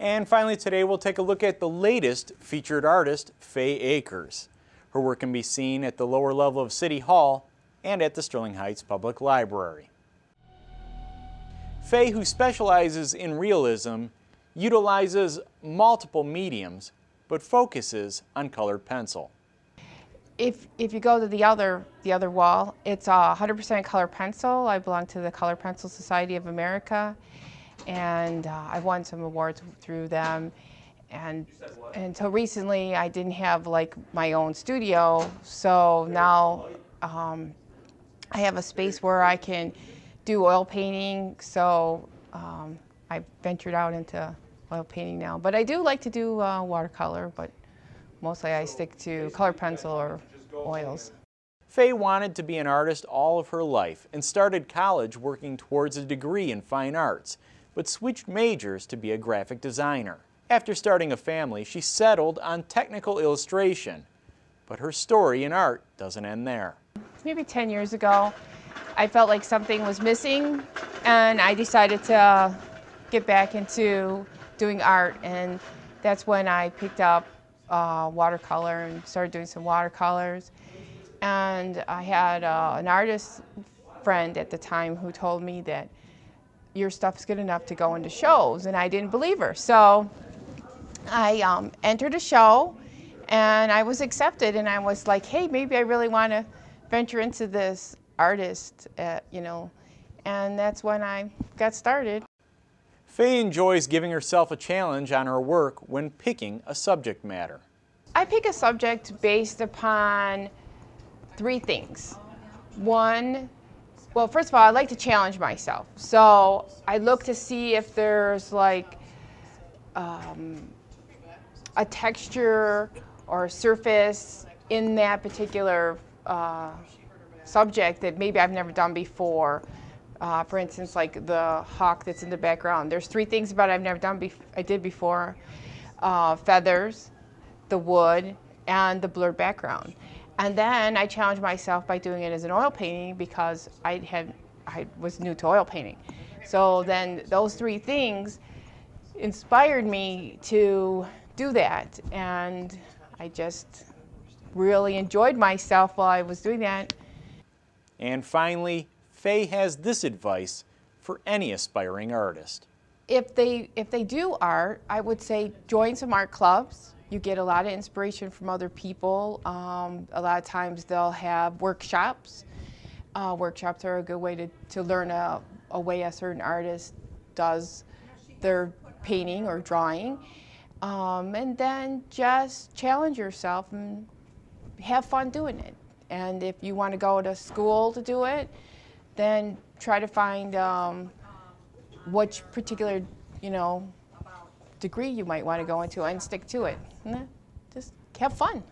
And finally today we'll take a look at the latest featured artist, Fay Akers. Her work can be seen at the lower level of City Hall and at the Sterling Heights Public Library. Fay, who specializes in realism, utilizes multiple mediums but focuses on colored pencil. If you go to the other wall, it's 100% color pencil. I belong to the Color Pencil Society of America, and I've won some awards through them. And until recently, I didn't have like my own studio, so now I have a space where I can do oil painting. So I've ventured out into oil painting now, but I do like to do watercolor, but mostly I stick to color pencil or oils. Fay wanted to be an artist all of her life and started college working towards a degree in fine arts, but switched majors to be a graphic designer. After starting a family, she settled on technical illustration, but her story in art doesn't end there. Maybe 10 years ago, I felt like something was missing, and I decided to get back into doing art, and that's when I picked up watercolor and started doing some watercolors. And I had an artist friend at the time who told me that your stuff's good enough to go into shows, and I didn't believe her. So I entered a show and I was accepted, and I was like, hey, maybe I really want to venture into this artist, and that's when I got started. Fay enjoys giving herself a challenge on her work when picking a subject matter. I pick a subject based upon three things. One, well, first of all, I like to challenge myself. So I look to see if there's like a texture or a surface in that particular subject that maybe I've never done before. For instance, like the hawk that's in the background. There's three things about it I've never done I did before. Feathers, the wood, and the blurred background. And then I challenged myself by doing it as an oil painting because I was new to oil painting. So then those three things inspired me to do that. And I just really enjoyed myself while I was doing that. And finally, Fay has this advice for any aspiring artist. If they do art, I would say join some art clubs. You get a lot of inspiration from other people. A lot of times they'll have workshops. Workshops are a good way to learn a way a certain artist does their painting or drawing. And then just challenge yourself and have fun doing it. And if you want to go to school to do it, then try to find which particular, degree you might want to go into and stick to it. Just have fun.